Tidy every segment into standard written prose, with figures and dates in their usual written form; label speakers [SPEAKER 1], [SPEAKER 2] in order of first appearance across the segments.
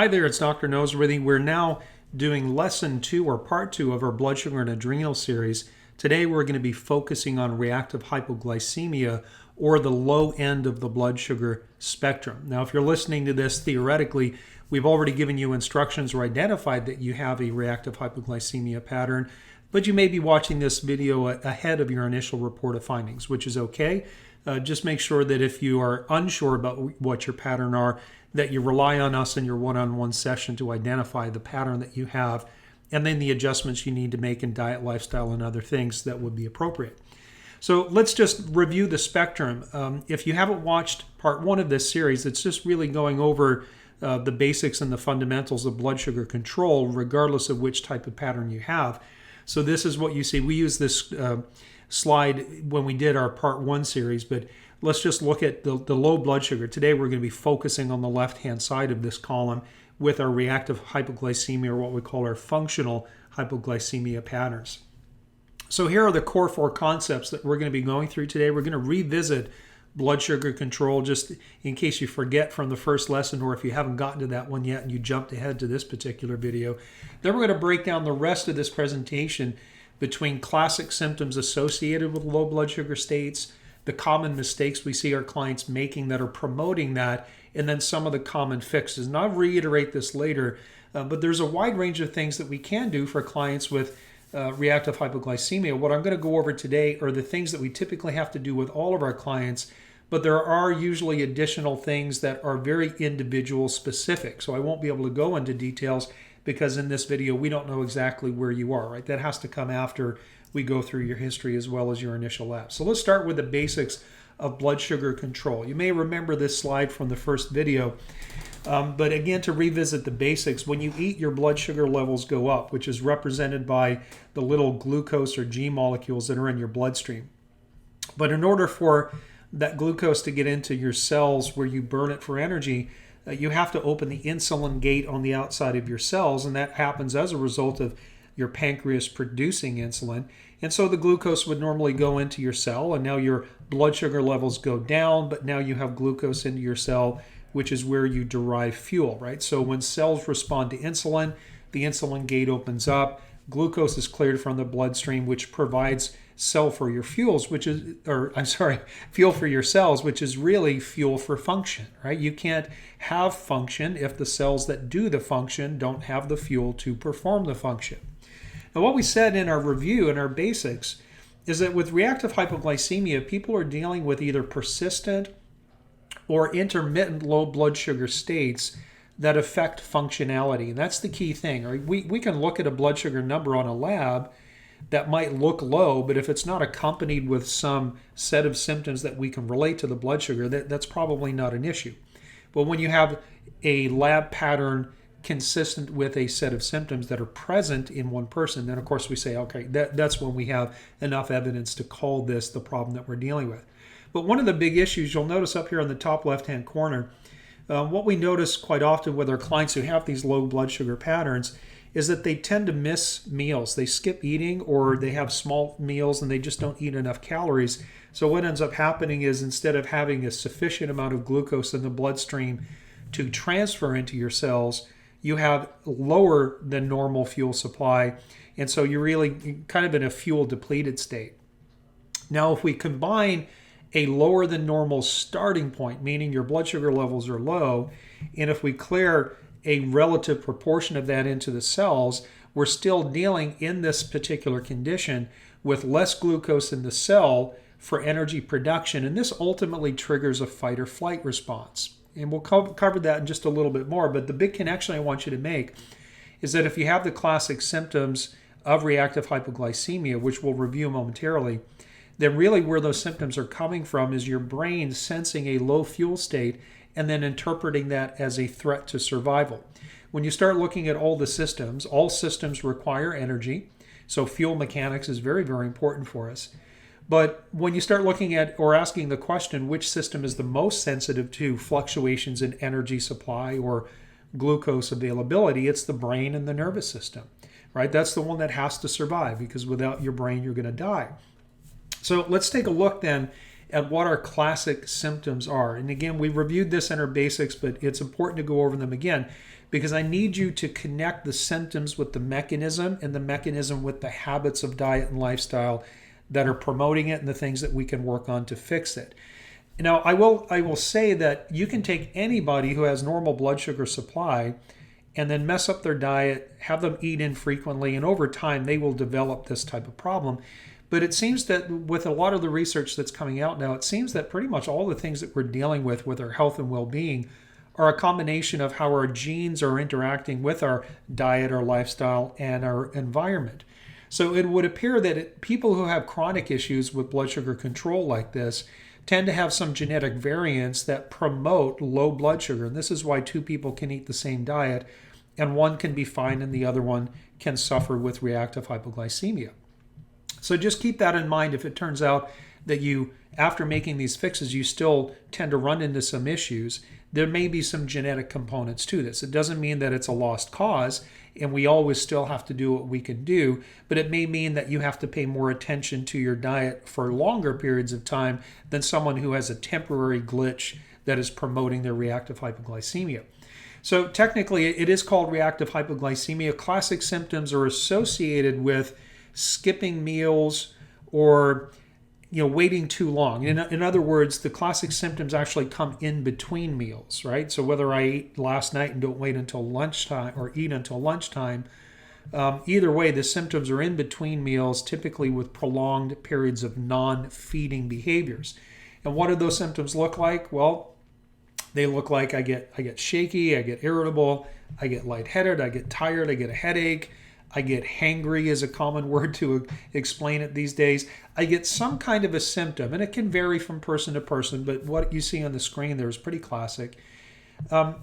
[SPEAKER 1] Hi there, it's Dr. Noseworthy. We're now doing lesson 2 or part 2 of our blood sugar and adrenal series. Today we're going to be focusing on reactive hypoglycemia, or the low end of the blood sugar spectrum. Now, if you're listening to this theoretically, we've already given you instructions or identified that you have a reactive hypoglycemia pattern, but you may be watching this video ahead of your initial report of findings, which is okay. Just make sure that if you are unsure about what your pattern are, that you rely on us in your one-on-one session to identify the pattern that you have, and then the adjustments you need to make in diet, lifestyle, and other things that would be appropriate. So let's just review the spectrum. If you haven't watched part 1 of this series, it's just really going over the basics and the fundamentals of blood sugar control, regardless of which type of pattern you have. So this is what you see. We use this slide when we did our part 1 series, but let's just look at the low blood sugar. Today we're going to be focusing on the left-hand side of this column with our reactive hypoglycemia, or what we call our functional hypoglycemia patterns. So here are the core 4 concepts that we're going to be going through today. We're going to revisit blood sugar control just in case you forget from the first lesson, or if you haven't gotten to that one yet and you jumped ahead to this particular video. Then we're going to break down the rest of this presentation between classic symptoms associated with low blood sugar states, the common mistakes we see our clients making that are promoting that, and then some of the common fixes. And I'll reiterate this later, but there's a wide range of things that we can do for clients with reactive hypoglycemia. What I'm going to go over today are the things that we typically have to do with all of our clients, but there are usually additional things that are very individual specific. So I won't be able to go into details because in this video we don't know exactly where you are, right? That has to come after we go through your history as well as your initial labs. So let's start with the basics of blood sugar control. You may remember this slide from the first video, but again, to revisit the basics, when you eat, your blood sugar levels go up, which is represented by the little glucose or G molecules that are in your bloodstream. But in order for that glucose to get into your cells where you burn it for energy, you have to open the insulin gate on the outside of your cells, and that happens as a result of your pancreas producing insulin. And so the glucose would normally go into your cell, and now your blood sugar levels go down, but now you have glucose into your cell, which is where you derive fuel, right? So when cells respond to insulin, the insulin gate opens up, glucose is cleared from the bloodstream, which provides fuel for your cells, which is really fuel for function, right? You can't have function if the cells that do the function don't have the fuel to perform the function. Now, what we said in our review and our basics is that with reactive hypoglycemia, people are dealing with either persistent or intermittent low blood sugar states that affect functionality. And that's the key thing, right? We can look at a blood sugar number on a lab that might look low, but if it's not accompanied with some set of symptoms that we can relate to the blood sugar, that's probably not an issue. But when you have a lab pattern consistent with a set of symptoms that are present in one person, then of course we say, okay, that's when we have enough evidence to call this the problem that we're dealing with. But one of the big issues you'll notice up here in the top left-hand corner, what we notice quite often with our clients who have these low blood sugar patterns is that they tend to miss meals. They skip eating, or they have small meals and they just don't eat enough calories. So what ends up happening is, instead of having a sufficient amount of glucose in the bloodstream to transfer into your cells, you have lower than normal fuel supply, and so you're really kind of in a fuel depleted state. Now, if we combine a lower than normal starting point, meaning your blood sugar levels are low, and if we clear a relative proportion of that into the cells, we're still dealing in this particular condition with less glucose in the cell for energy production, and this ultimately triggers a fight or flight response. And we'll cover that in just a little bit more, but the big connection I want you to make is that if you have the classic symptoms of reactive hypoglycemia, which we'll review momentarily, then really where those symptoms are coming from is your brain sensing a low fuel state and then interpreting that as a threat to survival. When you start looking at all systems require energy, so fuel mechanics is very, very important for us. But when you start looking at or asking the question, which system is the most sensitive to fluctuations in energy supply or glucose availability, it's the brain and the nervous system, right? That's the one that has to survive, because without your brain, you're going to die. So let's take a look then at what our classic symptoms are. And again, we reviewed this in our basics, but it's important to go over them again because I need you to connect the symptoms with the mechanism and the mechanism with the habits of diet and lifestyle that are promoting it and the things that we can work on to fix it. Now, I will say that you can take anybody who has normal blood sugar supply and then mess up their diet, have them eat infrequently, and over time they will develop this type of problem. But it seems that with a lot of the research that's coming out now, it seems that pretty much all the things that we're dealing with our health and well-being are a combination of how our genes are interacting with our diet, our lifestyle, and our environment. So it would appear that people who have chronic issues with blood sugar control like this tend to have some genetic variants that promote low blood sugar. And this is why two people can eat the same diet and one can be fine and the other one can suffer with reactive hypoglycemia. So just keep that in mind if it turns out that you, after making these fixes, you still tend to run into some issues. There may be some genetic components to this. It doesn't mean that it's a lost cause and we always still have to do what we can do, but it may mean that you have to pay more attention to your diet for longer periods of time than someone who has a temporary glitch that is promoting their reactive hypoglycemia. So technically, it is called reactive hypoglycemia. Classic symptoms are associated with skipping meals or waiting too long. In other words, the classic symptoms actually come in between meals, right? So whether I ate last night and don't wait until lunchtime or eat until lunchtime, either way, the symptoms are in between meals, typically with prolonged periods of non-feeding behaviors. And what do those symptoms look like? Well, they look like I get shaky, I get irritable, I get lightheaded, I get tired, I get a headache, I get hangry is a common word to explain it these days. I get some kind of a symptom, and it can vary from person to person, but what you see on the screen there is pretty classic.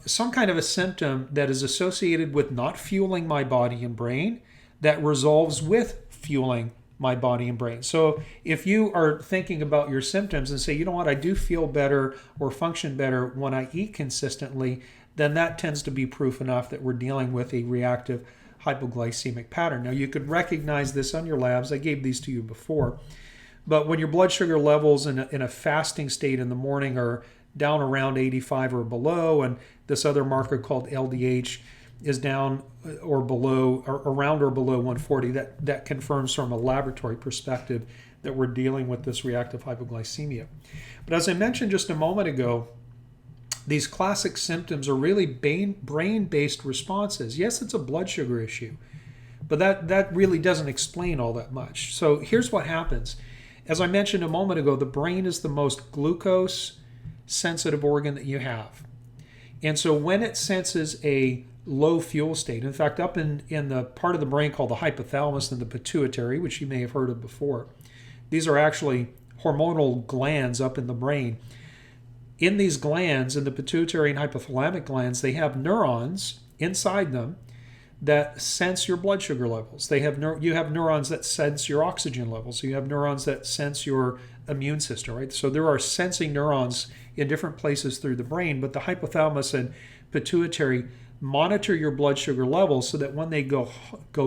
[SPEAKER 1] Some kind of a symptom that is associated with not fueling my body and brain that resolves with fueling my body and brain. So if you are thinking about your symptoms and say, you know what, I do feel better or function better when I eat consistently, then that tends to be proof enough that we're dealing with a reactive hypoglycemic pattern. Now you could recognize this on your labs. I gave these to you before. But when your blood sugar levels in a fasting state in the morning are down around 85 or below, and this other marker called LDH is down or below, or around or below 140, that confirms from a laboratory perspective that we're dealing with this reactive hypoglycemia. But as I mentioned just a moment ago, these classic symptoms are really brain-based responses. Yes, it's a blood sugar issue, but that really doesn't explain all that much. So here's what happens. As I mentioned a moment ago, the brain is the most glucose-sensitive organ that you have. And so when it senses a low fuel state, in fact, up in the part of the brain called the hypothalamus and the pituitary, which you may have heard of before, these are actually hormonal glands up in the brain. In these glands, in the pituitary and hypothalamic glands, they have neurons inside them that sense your blood sugar levels. You have neurons that sense your oxygen levels. So you have neurons that sense your immune system, right? So there are sensing neurons in different places through the brain, but the hypothalamus and pituitary monitor your blood sugar levels so that when they go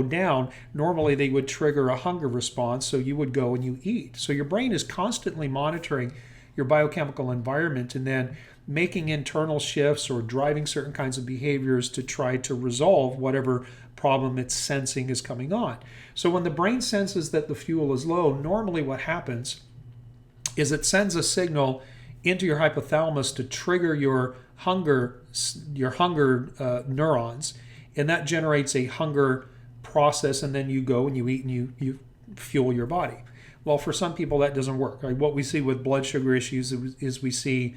[SPEAKER 1] down, normally they would trigger a hunger response, so you would go and you eat. So your brain is constantly monitoring your biochemical environment and then making internal shifts or driving certain kinds of behaviors to try to resolve whatever problem it's sensing is coming on. So when the brain senses that the fuel is low, normally what happens is it sends a signal into your hypothalamus to trigger your hunger neurons, and that generates a hunger process, and then you go and you eat and you fuel your body. Well, for some people that doesn't work. Right? What we see with blood sugar issues is we see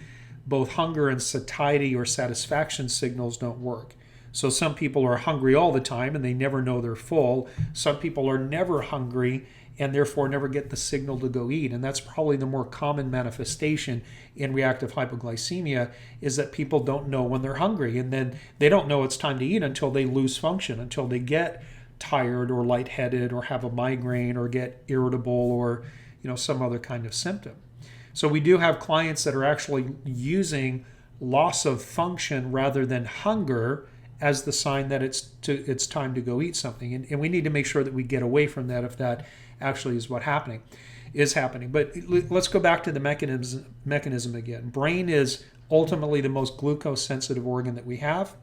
[SPEAKER 1] both hunger and satiety or satisfaction signals don't work. So some people are hungry all the time and they never know they're full. Some people are never hungry and therefore never get the signal to go eat. And that's probably the more common manifestation in reactive hypoglycemia, is that people don't know when they're hungry, and then they don't know it's time to eat until they lose function, until they get tired or lightheaded or have a migraine or get irritable or some other kind of symptom. So we do have clients that are actually using loss of function rather than hunger as the sign that it's time to go eat something. And we need to make sure that we get away from that if that actually is what's happening. is happening. But let's go back to the mechanism again. Brain is ultimately the most glucose sensitive organ that we have.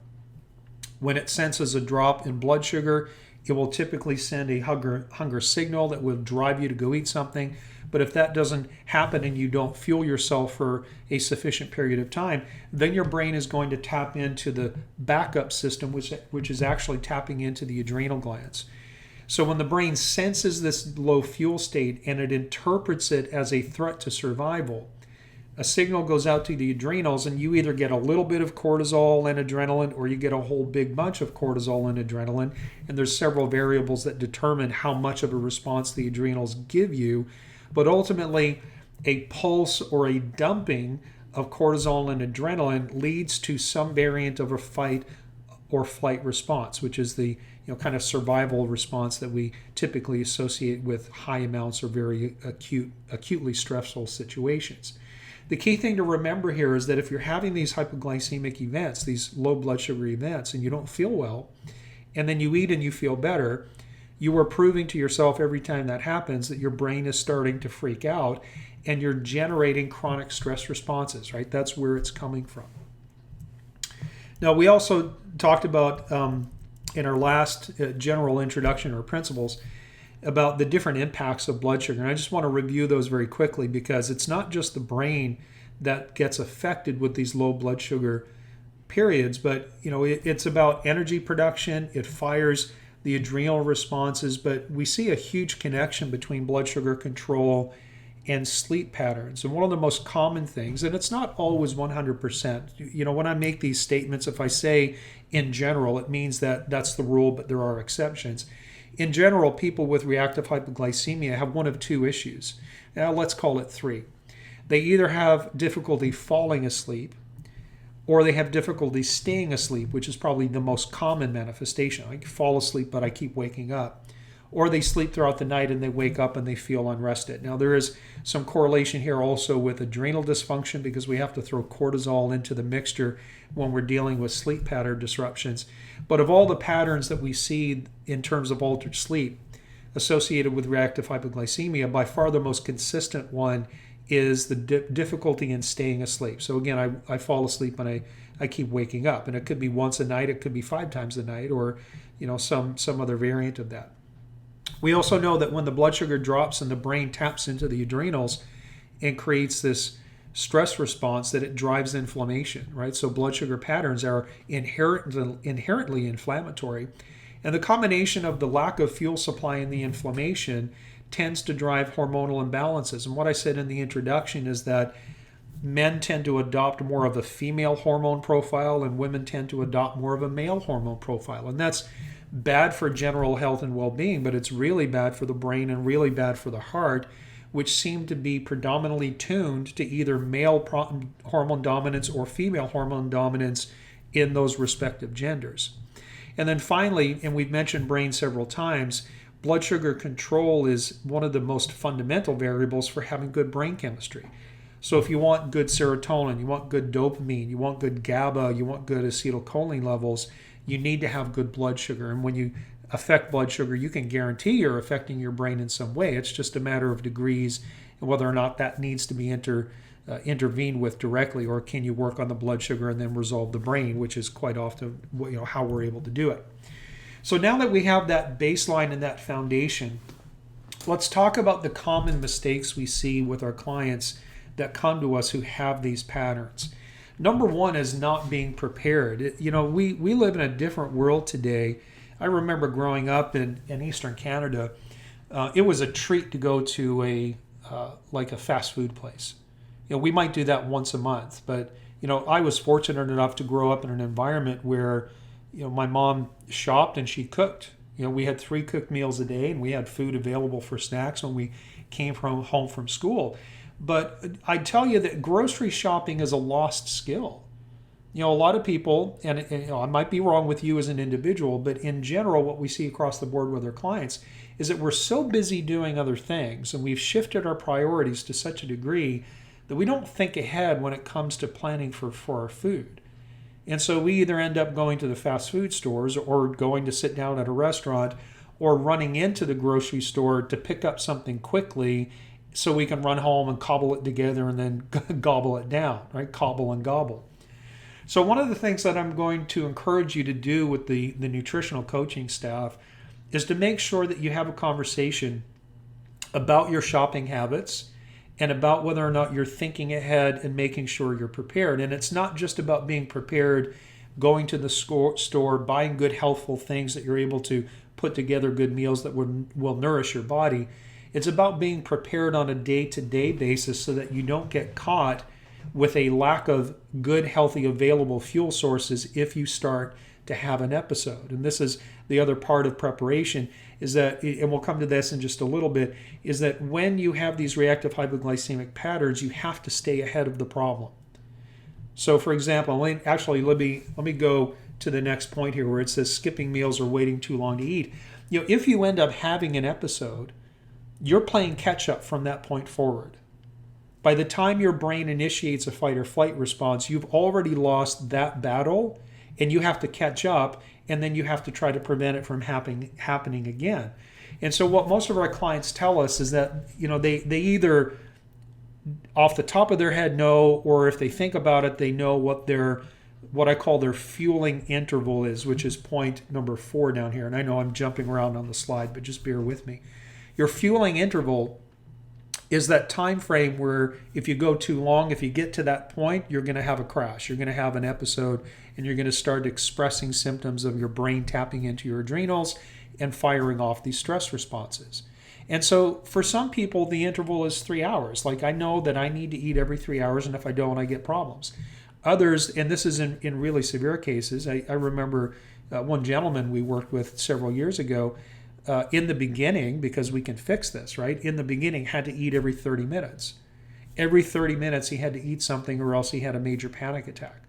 [SPEAKER 1] When it senses a drop in blood sugar, it will typically send a hunger signal that will drive you to go eat something. But if that doesn't happen and you don't fuel yourself for a sufficient period of time, then your brain is going to tap into the backup system, which is actually tapping into the adrenal glands. So when the brain senses this low fuel state and it interprets it as a threat to survival, a signal goes out to the adrenals, and you either get a little bit of cortisol and adrenaline, or you get a whole big bunch of cortisol and adrenaline. And there's several variables that determine how much of a response the adrenals give you. But ultimately, a pulse or a dumping of cortisol and adrenaline leads to some variant of a fight or flight response, which is the kind of survival response that we typically associate with high amounts or very acutely stressful situations. The key thing to remember here is that if you're having these hypoglycemic events, these low blood sugar events, and you don't feel well, and then you eat and you feel better, you are proving to yourself every time that happens that your brain is starting to freak out and you're generating chronic stress responses, right? That's where it's coming from. Now, we also talked about in our last general introduction or principles about the different impacts of blood sugar. And I just want to review those very quickly, because it's not just the brain that gets affected with these low blood sugar periods, but it's about energy production. It fires the adrenal responses, but we see a huge connection between blood sugar control and sleep patterns. And one of the most common things, and it's not always 100%, when I make these statements, if I say in general, it means that that's the rule, but there are exceptions. In general, people with reactive hypoglycemia have one of two issues. Now, let's call it three. They either have difficulty falling asleep, or they have difficulty staying asleep, which is probably the most common manifestation. I fall asleep, but I keep waking up. Or they sleep throughout the night and they wake up and they feel unrested. Now, there is some correlation here also with adrenal dysfunction, because we have to throw cortisol into the mixture when we're dealing with sleep pattern disruptions. But of all the patterns that we see in terms of altered sleep associated with reactive hypoglycemia, by far the most consistent one is the difficulty in staying asleep. So again, I fall asleep and I keep waking up. And it could be once a night, it could be 5 times a night, or some other variant of that. We also know that when the blood sugar drops and the brain taps into the adrenals and creates this stress response, that it drives inflammation, right? So blood sugar patterns are inherently inflammatory. And the combination of the lack of fuel supply and the inflammation tends to drive hormonal imbalances. And what I said in the introduction is that men tend to adopt more of a female hormone profile and women tend to adopt more of a male hormone profile. And that's bad for general health and well-being, but it's really bad for the brain and really bad for the heart, which seem to be predominantly tuned to either male hormone dominance or female hormone dominance in those respective genders. And then finally, and we've mentioned brain several times, blood sugar control is one of the most fundamental variables for having good brain chemistry. So if you want good serotonin, you want good dopamine, you want good GABA, you want good acetylcholine levels, you need to have good blood sugar. And when you affect blood sugar, you can guarantee you're affecting your brain in some way. It's just a matter of degrees and whether or not that needs to be intervened with directly, or can you work on the blood sugar and then resolve the brain, which is quite often how we're able to do it. So now that we have that baseline and that foundation, let's talk about the common mistakes we see with our clients that come to us who have these patterns. Number one is not being prepared. We live in a different world today. I remember growing up in Eastern Canada, it was a treat to go to a fast food place. We might do that once a month, but I was fortunate enough to grow up in an environment where my mom shopped and she cooked. We had 3 cooked meals a day and we had food available for snacks when we came home from school. But I tell you that grocery shopping is a lost skill. A lot of people, and I might be wrong with you as an individual, but in general, what we see across the board with our clients is that we're so busy doing other things and we've shifted our priorities to such a degree that we don't think ahead when it comes to planning for our food. And so we either end up going to the fast food stores or going to sit down at a restaurant or running into the grocery store to pick up something quickly so we can run home and cobble it together and then gobble it down, right? Cobble and gobble. So one of the things that I'm going to encourage you to do with the nutritional coaching staff is to make sure that you have a conversation about your shopping habits and about whether or not you're thinking ahead and making sure you're prepared. And it's not just about being prepared, going to the store, buying good, healthful things that you're able to put together good meals that will nourish your body. It's about being prepared on a day-to-day basis so that you don't get caught with a lack of good, healthy, available fuel sources if you start to have an episode. And this is the other part of preparation, is that, and we'll come to this in just a little bit, is that when you have these reactive hypoglycemic patterns, you have to stay ahead of the problem. So for example, let me go to the next point here where it says skipping meals or waiting too long to eat. If you end up having an episode, you're playing catch up from that point forward. By the time your brain initiates a fight or flight response, you've already lost that battle and you have to catch up, and then you have to try to prevent it from happening again. And so what most of our clients tell us is that they either off the top of their head know, or if they think about it, they know what I call their fueling interval is, which is point number 4 down here. And I know I'm jumping around on the slide, but just bear with me. Your fueling interval is that time frame where if you go too long, if you get to that point, you're going to have a crash. You're going to have an episode, and you're going to start expressing symptoms of your brain tapping into your adrenals and firing off these stress responses. And so for some people, the interval is 3 hours. Like, I know that I need to eat every 3 hours, and if I don't, I get problems. Others, and this is in really severe cases, I remember one gentleman we worked with several years ago, in the beginning, because we can fix this, right? In the beginning, had to eat every 30 minutes. Every 30 minutes, he had to eat something or else he had a major panic attack.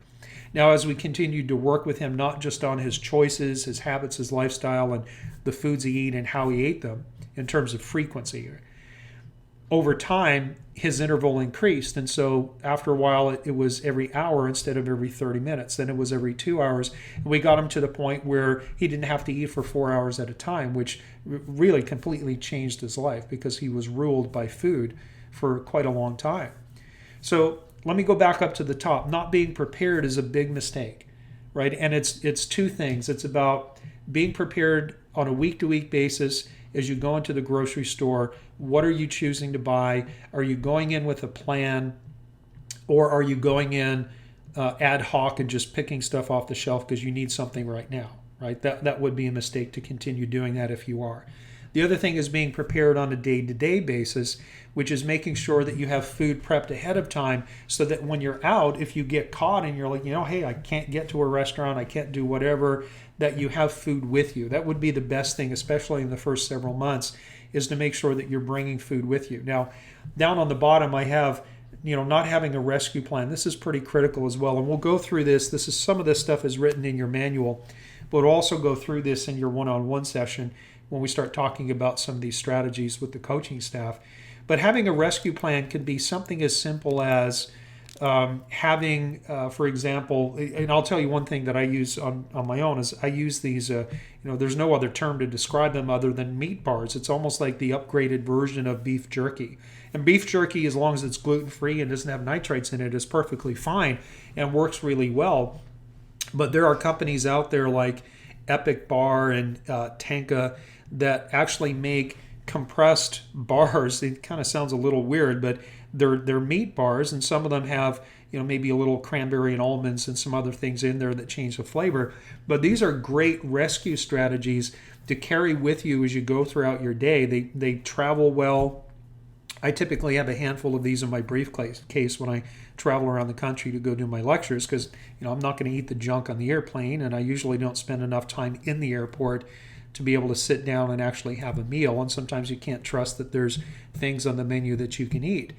[SPEAKER 1] Now, as we continued to work with him, not just on his choices, his habits, his lifestyle, and the foods he ate and how he ate them in terms of frequency, over time, his interval increased. And so after a while, it was every hour instead of every 30 minutes. Then it was every 2 hours. And we got him to the point where he didn't have to eat for 4 hours at a time, which really completely changed his life because he was ruled by food for quite a long time. So let me go back up to the top. Not being prepared is a big mistake, right? And it's two things. It's about being prepared on a week-to-week basis. As you go into the grocery store, what are you choosing to buy? Are you going in with a plan, or are you going in ad hoc and just picking stuff off the shelf because you need something right now, right? That would be a mistake to continue doing that if you are. The other thing is being prepared on a day-to-day basis, which is making sure that you have food prepped ahead of time so that when you're out, if you get caught and you're like, hey, I can't get to a restaurant, I can't do whatever, that you have food with you. That would be the best thing, especially in the first several months, is to make sure that you're bringing food with you. Now, down on the bottom, I have, not having a rescue plan. This is pretty critical as well. And we'll go through this. Some of this stuff is written in your manual, but we'll also go through this in your one-on-one session when we start talking about some of these strategies with the coaching staff. But having a rescue plan could be something as simple as having, for example, and I'll tell you one thing that I use on my own is I use these, there's no other term to describe them other than meat bars. It's almost like the upgraded version of beef jerky. And beef jerky, as long as it's gluten-free and doesn't have nitrates in it, is perfectly fine and works really well. But there are companies out there like Epic Bar and Tanka that actually make compressed bars. It kind of sounds a little weird, but they're meat bars, and some of them have maybe a little cranberry and almonds and some other things in there that change the flavor. But these are great rescue strategies to carry with you as you go throughout your day. They travel well. I typically have a handful of these in my briefcase when I travel around the country to go do my lectures, because I'm not going to eat the junk on the airplane, and I usually don't spend enough time in the airport to be able to sit down and actually have a meal. And sometimes you can't trust that there's things on the menu that you can eat.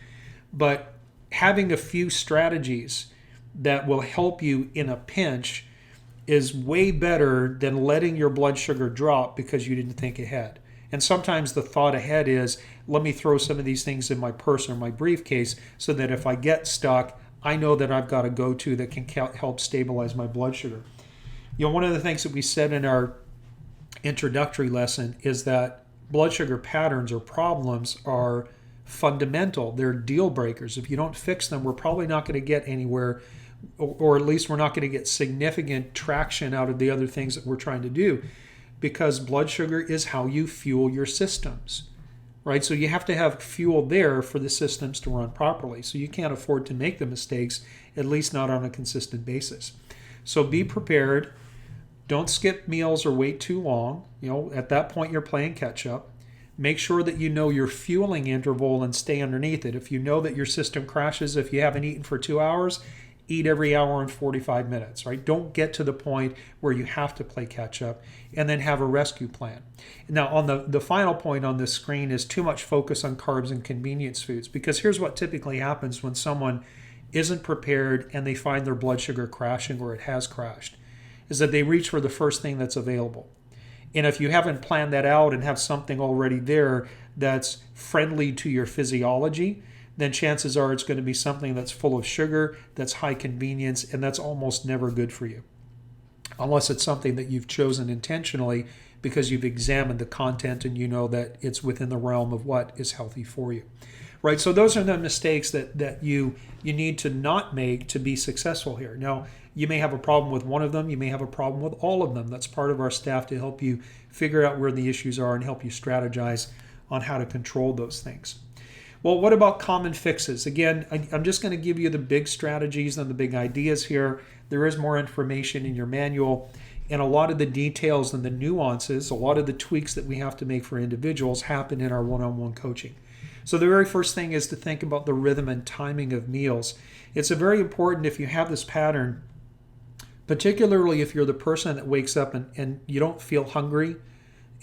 [SPEAKER 1] But having a few strategies that will help you in a pinch is way better than letting your blood sugar drop because you didn't think ahead. And sometimes the thought ahead is, let me throw some of these things in my purse or my briefcase so that if I get stuck, I know that I've got a go-to that can help stabilize my blood sugar. One of the things that we said in our introductory lesson is that blood sugar patterns or problems are fundamental. They're deal breakers. If you don't fix them, we're probably not going to get anywhere, or at least we're not going to get significant traction out of the other things that we're trying to do, because blood sugar is how you fuel your systems, right? So you have to have fuel there for the systems to run properly. So you can't afford to make the mistakes, at least not on a consistent basis. So be prepared. Don't skip meals or wait too long. At that point, you're playing catch up. Make sure that you know your fueling interval and stay underneath it. If you know that your system crashes if you haven't eaten for 2 hours, eat every hour and 45 minutes, right? Don't get to the point where you have to play catch up, and then have a rescue plan. Now, on the final point on this screen is too much focus on carbs and convenience foods, because here's what typically happens when someone isn't prepared and they find their blood sugar crashing, or it has crashed, is that they reach for the first thing that's available. And if you haven't planned that out and have something already there that's friendly to your physiology, then chances are it's going to be something that's full of sugar, that's high convenience, and that's almost never good for you. Unless it's something that you've chosen intentionally because you've examined the content and you know that it's within the realm of what is healthy for you. Right? So those are the mistakes that you need to not make to be successful here. Now, you may have a problem with one of them. You may have a problem with all of them. That's part of our staff to help you figure out where the issues are and help you strategize on how to control those things. Well, what about common fixes? Again, I'm just going to give you the big strategies and the big ideas here. There is more information in your manual, and a lot of the details and the nuances, a lot of the tweaks that we have to make for individuals happen in our one-on-one coaching. So the very first thing is to think about the rhythm and timing of meals. It's very important if you have this pattern, particularly if you're the person that wakes up and you don't feel hungry,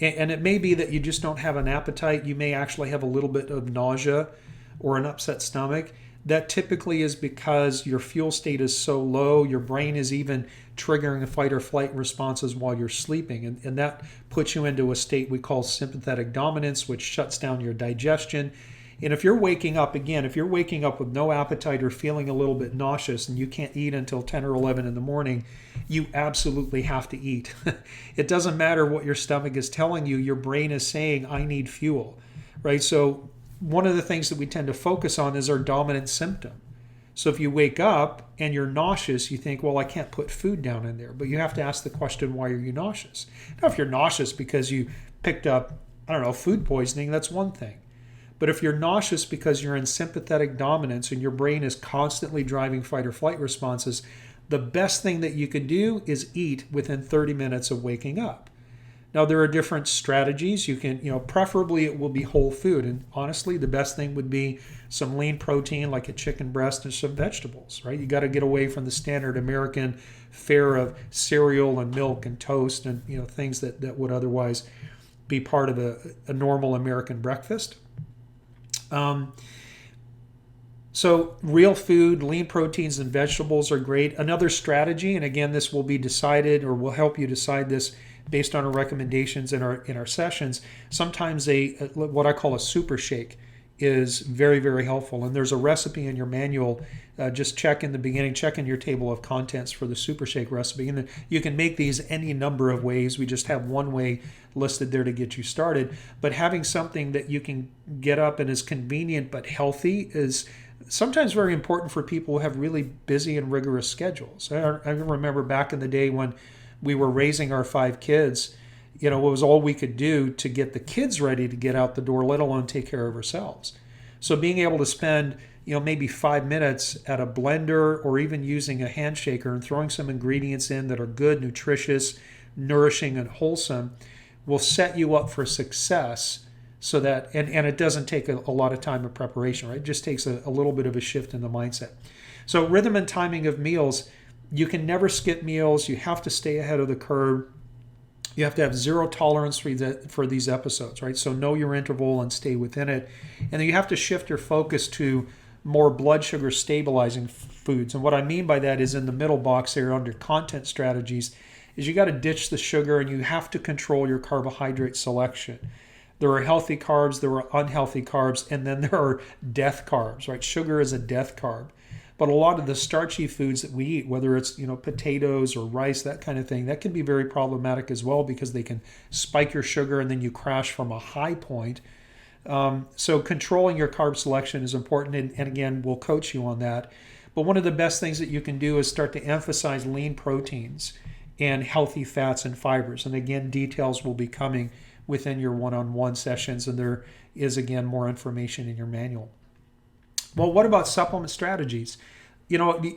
[SPEAKER 1] and it may be that you just don't have an appetite. You may actually have a little bit of nausea or an upset stomach. That typically is because your fuel state is so low, your brain is even triggering fight or flight responses while you're sleeping. And that puts you into a state we call sympathetic dominance, which shuts down your digestion. And if you're waking up, again, if you're waking up with no appetite or feeling a little bit nauseous and you can't eat until 10 or 11 in the morning, you absolutely have to eat. It doesn't matter what your stomach is telling you. Your brain is saying, I need fuel, right? So one of the things that we tend to focus on is our dominant symptom. So if you wake up and you're nauseous, you think, well, I can't put food down in there. But you have to ask the question, why are you nauseous? Now, if you're nauseous because you picked up, food poisoning, that's one thing. But if you're nauseous because you're in sympathetic dominance and your brain is constantly driving fight or flight responses, the best thing that you could do is eat within 30 minutes of waking up. Now, there are different strategies. You can, preferably it will be whole food. And honestly, the best thing would be some lean protein like a chicken breast and some vegetables, right? You got to get away from the standard American fare of cereal and milk and toast and, things that would otherwise be part of a normal American breakfast. So real food, lean proteins and vegetables are great. Another strategy, and again, this will be decided or will help you decide this based on our recommendations in our sessions. Sometimes what I call a super shake is very, very helpful. And there's a recipe in your manual. Just check in the beginning, check in your table of contents for the super shake recipe. And you can make these any number of ways. We just have one way listed there to get you started. But having something that you can get up and is convenient but healthy is sometimes very important for people who have really busy and rigorous schedules. I remember back in the day when we were raising our 5 kids, it was all we could do to get the kids ready to get out the door, let alone take care of ourselves. So being able to spend, maybe 5 minutes at a blender or even using a hand shaker and throwing some ingredients in that are good, nutritious, nourishing, and wholesome will set you up for success. So that, and it doesn't take a lot of time of preparation, right? It just takes a little bit of a shift in the mindset. So rhythm and timing of meals, you can never skip meals. You have to stay ahead of the curve. You have to have zero tolerance for these episodes, right? So know your interval and stay within it. And then you have to shift your focus to more blood sugar stabilizing foods. And what I mean by that is in the middle box there under content strategies is you got to ditch the sugar and you have to control your carbohydrate selection. There are healthy carbs, there are unhealthy carbs, and then there are death carbs, right? Sugar is a death carb. But a lot of the starchy foods that we eat, whether it's potatoes or rice, that kind of thing, that can be very problematic as well because they can spike your sugar and then you crash from a high point So controlling your carb selection is important, and again, we'll coach you on that. But one of the best things that you can do is start to emphasize lean proteins and healthy fats and fibers. And again, details will be coming within your one-on-one sessions, and there is, again, more information in your manual. Well, what about supplement strategies?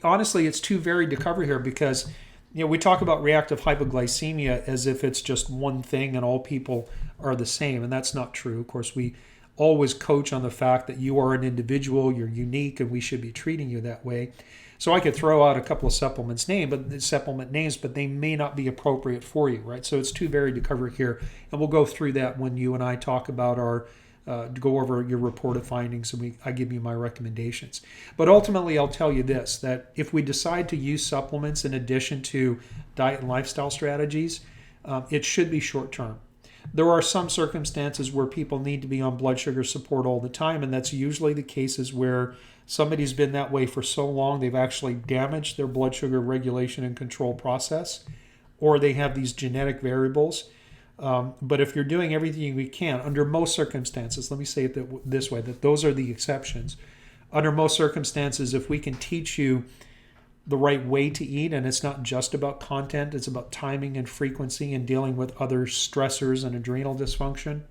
[SPEAKER 1] Honestly, it's too varied to cover here because we talk about reactive hypoglycemia as if it's just one thing and all people are the same, and that's not true. Of course, we always coach on the fact that you are an individual, you're unique, and we should be treating you that way. So I could throw out a couple of supplement names, but they may not be appropriate for you, right? So it's too varied to cover here, and we'll go through that when you and I talk about our go over your reported findings, and I give you my recommendations. But ultimately, I'll tell you this, that if we decide to use supplements in addition to diet and lifestyle strategies, it should be short-term. There are some circumstances where people need to be on blood sugar support all the time, and that's usually the cases where somebody's been that way for so long they've actually damaged their blood sugar regulation and control process, or they have these genetic variables. But if you're doing everything we can, under most circumstances, let me say it this way, that those are the exceptions. Under most circumstances, if we can teach you the right way to eat, and it's not just about content, it's about timing and frequency and dealing with other stressors and adrenal dysfunction,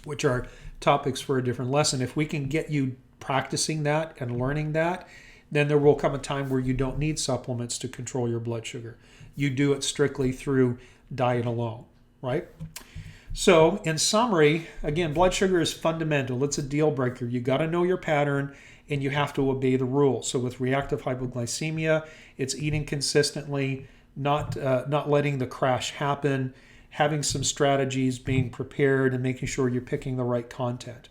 [SPEAKER 1] which are topics for a different lesson. If we can get you practicing that and learning that, then there will come a time where you don't need supplements to control your blood sugar. You do it strictly through diet alone, right? So in summary, again, blood sugar is fundamental. It's a deal breaker. You got to know your pattern and you have to obey the rules. So with reactive hypoglycemia, it's eating consistently, not letting the crash happen, having some strategies, being prepared, and making sure you're picking the right content.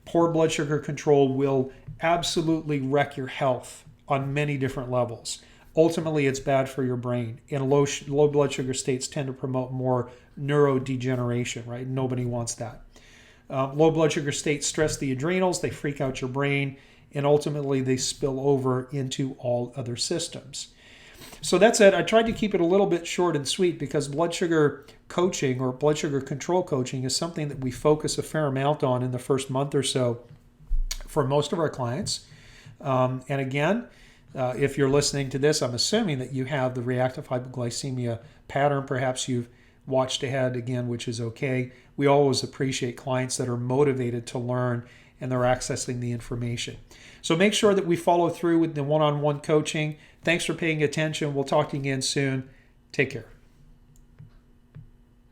[SPEAKER 1] Poor blood sugar control will absolutely wreck your health on many different levels. Ultimately, it's bad for your brain. And low blood sugar states tend to promote more neurodegeneration, right? Nobody wants that. Low blood sugar states stress the adrenals, they freak out your brain, and ultimately they spill over into all other systems. So that's it. I tried to keep it a little bit short and sweet because blood sugar coaching or blood sugar control coaching is something that we focus a fair amount on in the first month or so for most of our clients. And again, if you're listening to this, I'm assuming that you have the reactive hypoglycemia pattern. Perhaps you've watched ahead again, which is okay. We always appreciate clients that are motivated to learn and they're accessing the information. So make sure that we follow through with the one-on-one coaching. Thanks for paying attention. We'll talk to you again soon. Take care.